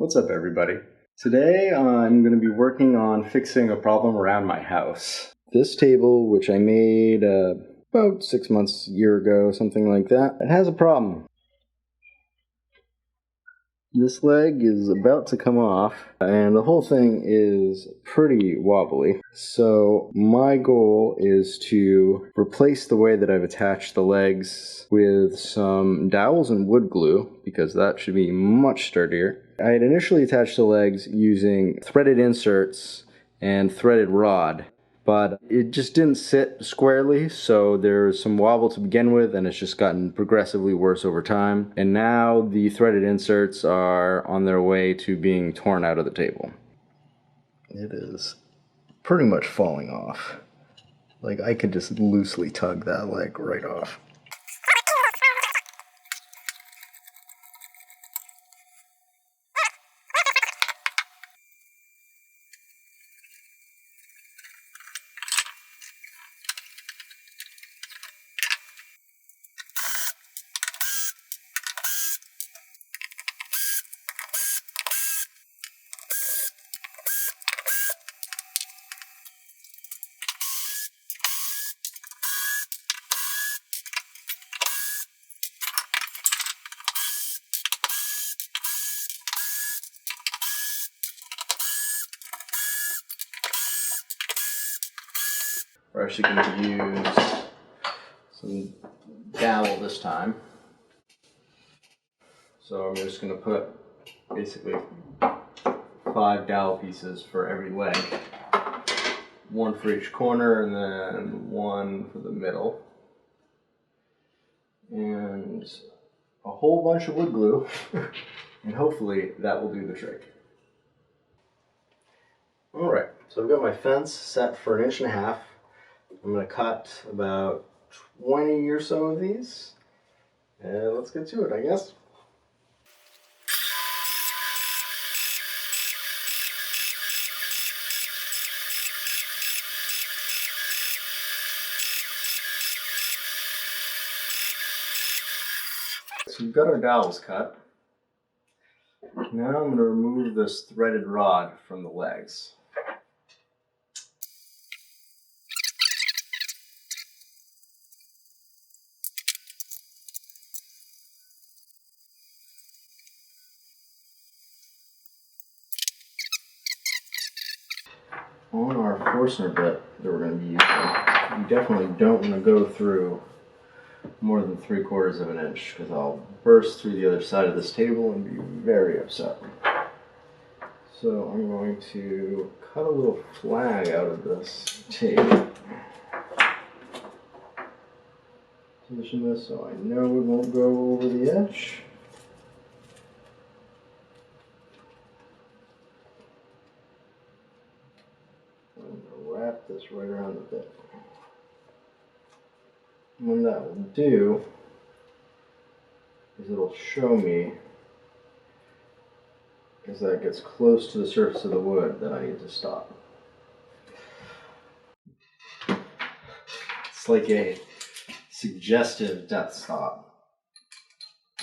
What's up, everybody? Today I'm going to be working on fixing a problem around my house. This table, which I made about 6 months, a year ago, something like that, it has a problem. This leg is about to come off, and the whole thing is pretty wobbly. So my goal is to replace the way that I've attached the legs with some dowels and wood glue, because that should be much sturdier. I had initially attached the legs using threaded inserts and threaded rod, but it just didn't sit squarely, so there's some wobble to begin with, and it's just gotten progressively worse over time. And now the threaded inserts are on their way to being torn out of the table. It is pretty much falling off. Like, I could just loosely tug that leg right off. We're actually going to use some dowel this time. So I'm just going to put basically 5 dowel pieces for every leg. 1 for each corner and then 1 for the middle. And a whole bunch of wood glue. And hopefully that will do the trick. Alright, so I've got my fence set for 1.5 inches. I'm going to cut about 20 or so of these, and let's get to it, I guess. So we've got our dowels cut. Now I'm going to remove this threaded rod from the legs. On our Forstner bit that we're going to be using, you definitely don't want to go through more than 3/4 of an inch, because I'll burst through the other side of this table and be very upset. So I'm going to cut a little flag out of this tape. Position this so I know it won't go over the edge. Wrap this right around the bit. And what that will do is it'll show me, as that gets close to the surface of the wood, that I need to stop. It's like a suggestive death stop.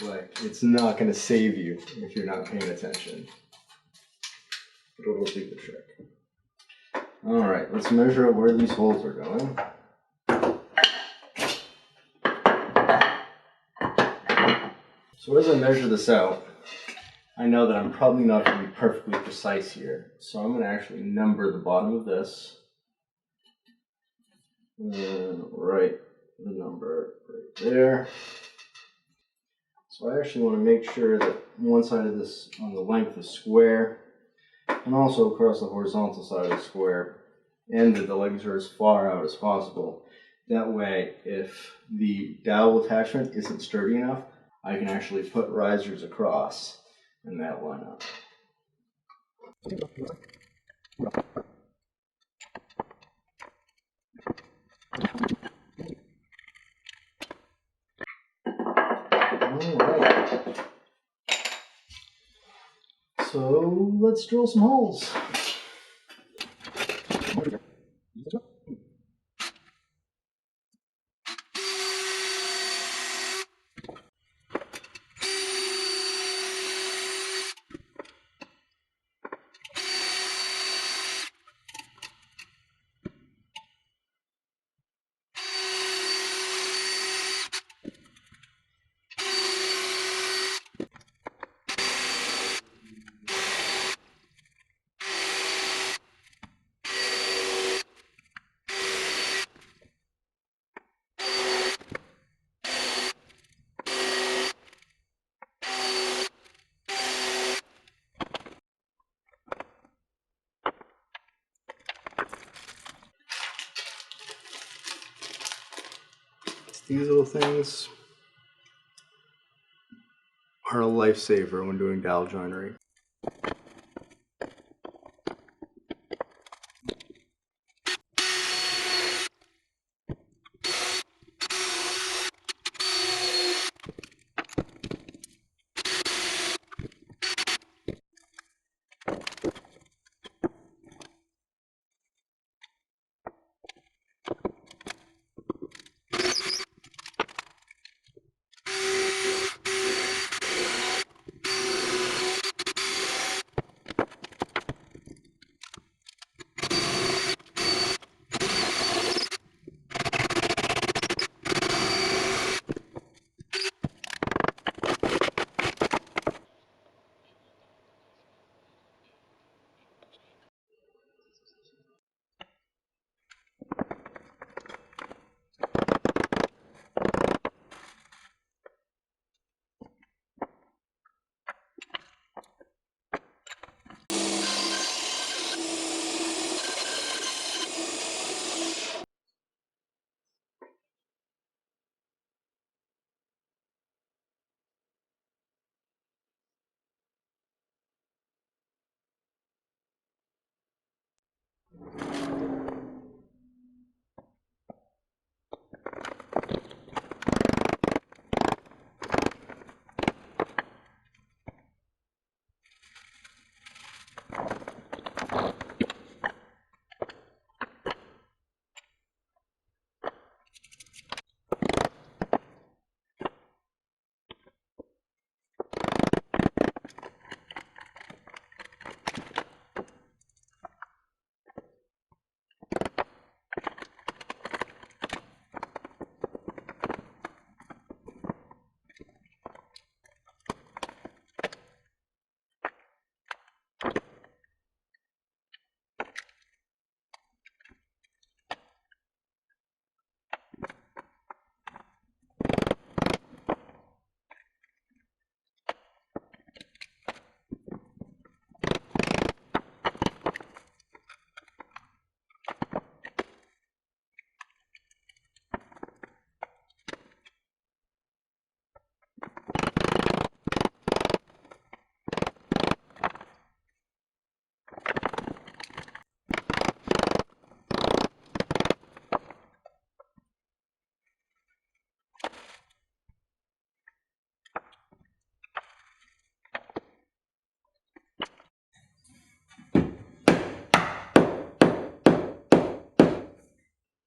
Like, it's not going to save you if you're not paying attention. But it'll do the trick. Alright, let's measure out where these holes are going. So as I measure this out, I know that I'm probably not going to be perfectly precise here. So I'm going to actually number the bottom of this. And write the number right there. So I actually want to make sure that one side of this on the length is square, and also across the horizontal side is square, and that the legs are as far out as possible. That way, if the dowel attachment isn't sturdy enough, I can actually put risers across, and that'll line up. Alright. So let's drill some holes. These little things are a lifesaver when doing dowel joinery.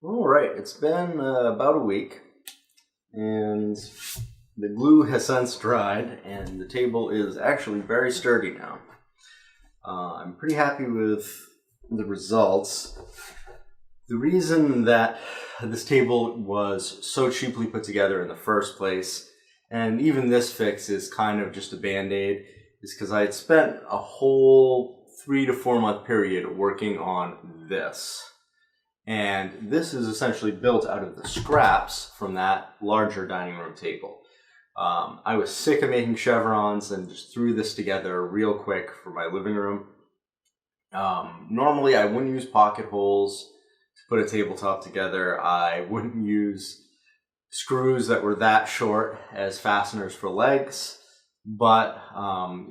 Alright, it's been about a week, and the glue has since dried, and the table is actually very sturdy now. I'm pretty happy with the results. The reason that this table was so cheaply put together in the first place, and even this fix is kind of just a band-aid, is because I had spent a whole 3 to 4 month period working on this. And this is essentially built out of the scraps from that larger dining room table. I was sick of making chevrons and just threw this together real quick for my living room. Normally I wouldn't use pocket holes to put a tabletop together. I wouldn't use screws that were that short as fasteners for legs. But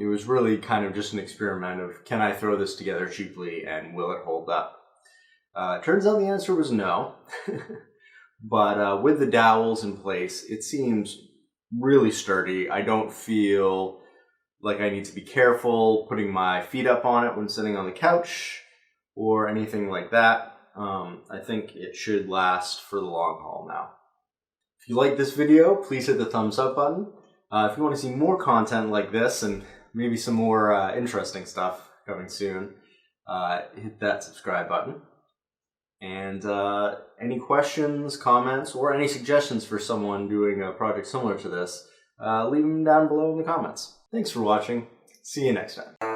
it was really kind of just an experiment of, can I throw this together cheaply and will it hold up? Turns out the answer was no, but with the dowels in place, it seems really sturdy. I don't feel like I need to be careful putting my feet up on it when sitting on the couch or anything like that. I think it should last for the long haul now. If you like this video, please hit the thumbs up button. If you want to see more content like this and maybe some more interesting stuff coming soon, hit that subscribe button. And any questions, comments, or any suggestions for someone doing a project similar to this, leave them down below in the comments. Thanks for watching. See you next time.